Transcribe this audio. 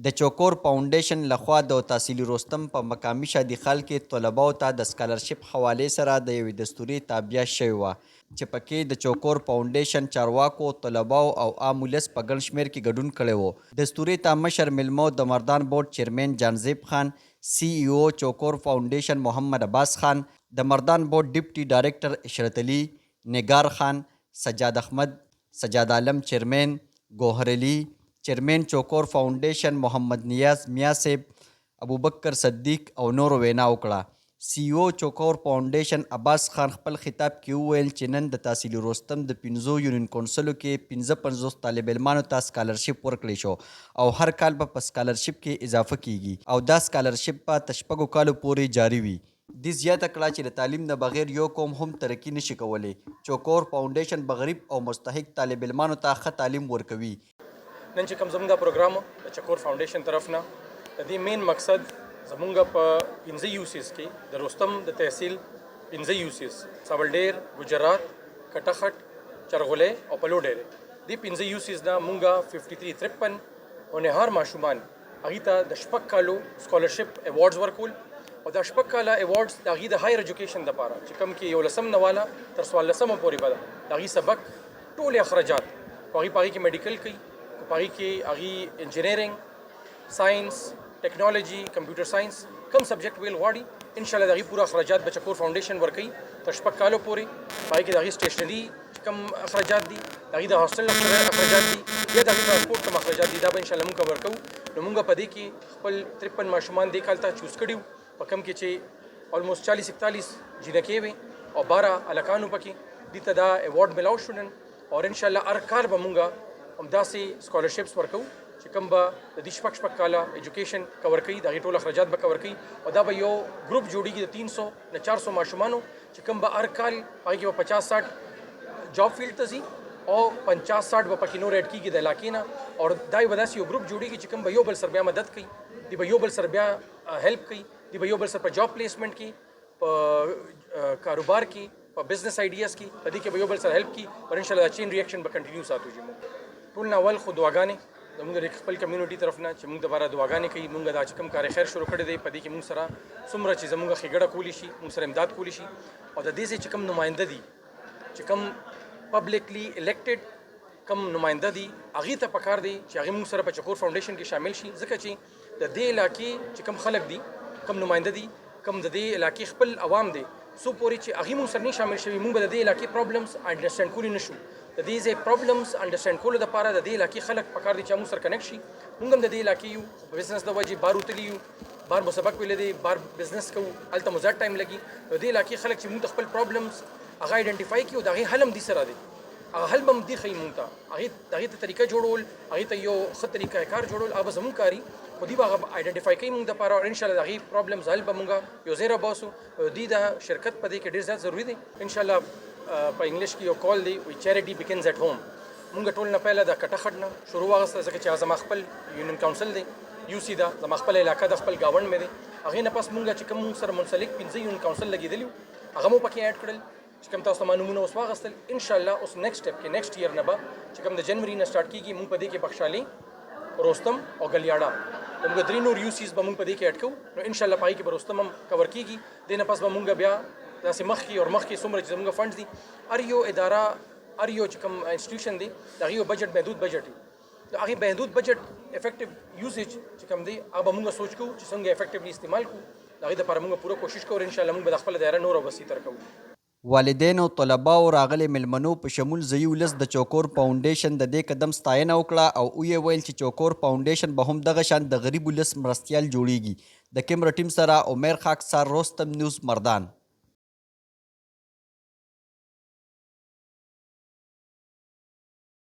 د چوکور فاونډیشن لخوا د تحصیلي رستم په مقامي شادي خال کې طلباو ته د سکالرشپ حوالې سره د یوې دستوري تابع شوې وه چې پکې د چوکور فاونډیشن چارواکو طلباو او عام ولس په ګڼ شمېر کې ګډون کړی و. دستوري ته مشر میلمو د مردان بورډ چیرمین جانزیب خان، سی ای او چوکور فاونډیشن محمد عباس خان، د مردان بورډ ډیپټي ډایرکټر اشرت علي، نگار خان، سجاد احمد، سجاد عالم چیرمین، ګوهر علي چیرمین چوکور فاونډیشن، محمد نیاز میا صاحب، ابوبکر صدیق او نورو وینا وکړه. سی او چوکور فاونډیشن عباس خان خپل خطاب کې وویل چې نن د تحصیلي رستم د 5 یونین کونسلو کې 55 طالب علمانو ته سکالرشپ ورکړی شو او هر کال به په سکالرشپ کې اضافه کیږي او دا سکالرشپ به تر 6 کالو پورې جاری وي. دې زیاته کړه چې د تعلیم نه بغیر یو قوم هم ترقي نشي کولی. چوکور فاونډیشن به غریب او مستحق طالب علمانو ته ښه تعلیم ورکوي. نن چې کوم زموږ دا پروګرام د چکور فاونډیشن طرف نه د دې مین مقصد زموږ په 15 یوسیز کې د رستم د تحصیل 15 یوسیز ساولډیر، ګجرات، کټخټ، چرغولی او پلوډیر دې 15 یوسیز نه مونږه 53 او نهار ماشومان هغې ته د 6 کالو سکالرشپ ایوارډز ورکول او دا 6 کاله ایوارډز د هغې د هایر ایجوکیشن دپاره چې کوم کې 11 نه والا تر 14 پورې به ده د هغې سبق ټولې اخراجات په هغې کې میډیکل کوي، په هغې کې هغې انجینیرنګ، ساینس، ټیکنالوجي، کمپیوټر ساینس کوم سبجیکټ ویل غواړي انشاءالله د هغې پوره اخراجات به چکور فاونډیشن ورکوي تر 6 کالو پورې. په هغې کې د هغې سټیشنري کوم اخراجات دي، د هغې د هاسټل اخراجات دي یا د هغې ټرانسپورټ کوم اخراجات دي دا به انشاءالله موږ ورکوو. نو موږ په دې کې خپل 53 ماشومان دې کال ته چوز کړي وو په کوم کې چې آلموسټ 40-41 جینکې وې او 12 هلکانو پکې دې ته دا ایوارډ ملاو شو نن او انشاءالله هر کال به موږ همداسې سکالرشپس ورکوو چې کوم به د دې 6 کاله ایجوکیشن کور کوي د هغې ټول اخراجات به کور کوي او دا به یو ګروپ جوړیږي د 300 نه 400 ماشومانو چې کوم به هر کال هغې کې به 50-60 جاب فیلډ ته ځي او 50-60 به پکې نور ایډ کېږي د علاقې نه او دا به داسې یو ګروپ جوړیږي چې کوم به یو بل سره بیا مدد کوي، دی به یو بل سره بیا هیلپ کوي، دی به یو بل سره په جاب پلیسمنټ کې، په کاروبار کې، په بزنس آیډیاز کې په دې کې به یو بل سره هیلپ کوي پر انشاءالله دا چین ریاکشن به کنټینیو ساتو. چې موږ ټول نه اول خو دعاګانې زموږ د خپل کمیونټي طرف نه چې موږ دپاره دعاګانې کوي. موږ دا چې کوم کار خیر شروع کړی دی په دې کې موږ سره څومره چې زموږ ښېګړه کولی شي موږ سره امداد کولی شي او د دې ځای چې کوم نماینده دي چې کوم پبلکلی الیکټډ کوم نماینده دي هغې ته پکار دی چې هغې موږ سره په چکور فاونډیشن کې شامل شي ځکه چې د دې علاقې چې کوم خلک دي کوم نماینده دي کوم د دې علاقې خپل عوام دی څو پورې چې هغې موږ سره نه شامل شوي موږ به د دې علاقې پرابلمس انډرسټینډ کولی نه شو. د دې ځای پرابلمس انډرسټینډ کولو دپاره د دې علاقې خلک پکار دي چې موږ سره کنیکټ شي. موږ هم د دې علاقې یو په بزنس د وجې بار وتلي یو، بار مو سبق ویلی دی، بار بزنس کوو، هلته مو زیات ټایم لګي. د دې علاقې خلک چې موږ د خپل پرابلمس هغه آیډنټیفای کړي او د هغې حل هم دې سره دی، هغه حل به هم دې ښیي موږ ته، هغې ته طریقه جوړول، هغې ته یو ښه طریقه کار جوړول هغه به زموږ کاري خو دوی به هغه آیډنټیفای کوي موږ دپاره او انشاءالله د هغې پرابلمز حل به موږ یو ځای راباسو. دوی د شرکت په دې کې ډېر زیات ضروري دی. انشاءالله په انګلیش کې یو کال دی وایي چیریټي بیګنز ایټ هوم. موږ ټول نه پهله د کټخټ نه شروع واخیسته ځکه چې هغه زما خپل یونین کاونسل دی، یو سی ده زما خپله علاقه ده، خپل ګاونډ مې دی. هغې نه پس موږ چې کوم موږ سره منسلک 15 یونین کاونسل لګېدلي وو هغه مو پکې ایډ کړل چې کوم تاسو ته ما نومونه اوس واخیستل. انشاءالله اوس نیکسټ سټیپ کې نیکسټ ایئر نه به چې کوم د جنوري نه سټارټ کېږي موږ په دې کې بخشالي، رستم او ګلیاړه د موږ 3 نور یوسیز به موږ په دې کې ایډ کوو. نو انشاءالله په هغې کې به رستم هم کور کېږي. دې نه پس به موږ بیا داسې مخکې او مخکې څومره چې زموږ فنډز دي هر یو اداره هر یو چې کوم انسټیټیوشن دی د هغې یو بجټ محدود بجټ وي. د هغې محدود بجټ افیکټیو یوزیج چې کوم دی هغه به موږ سوچ کوو چې څنګه افیکټیولی استعمال کوو. د هغې دپاره موږ پوره کوشش کوو انشاءالله موږ به د خپله دایره نور او وسیع کوو. والدین او طلباو راغلي مېلمنو په شمول ځایي ولس د چوکور فاونډیشن د دې قدم ستاینه وکړه او ویې ویل چې چوکور فاونډیشن به هم دغه شان د غریب ولس مرستیال جوړیږي. د کیمرا ټیم سره عمر خاکسار، رستم نیوز، مردان.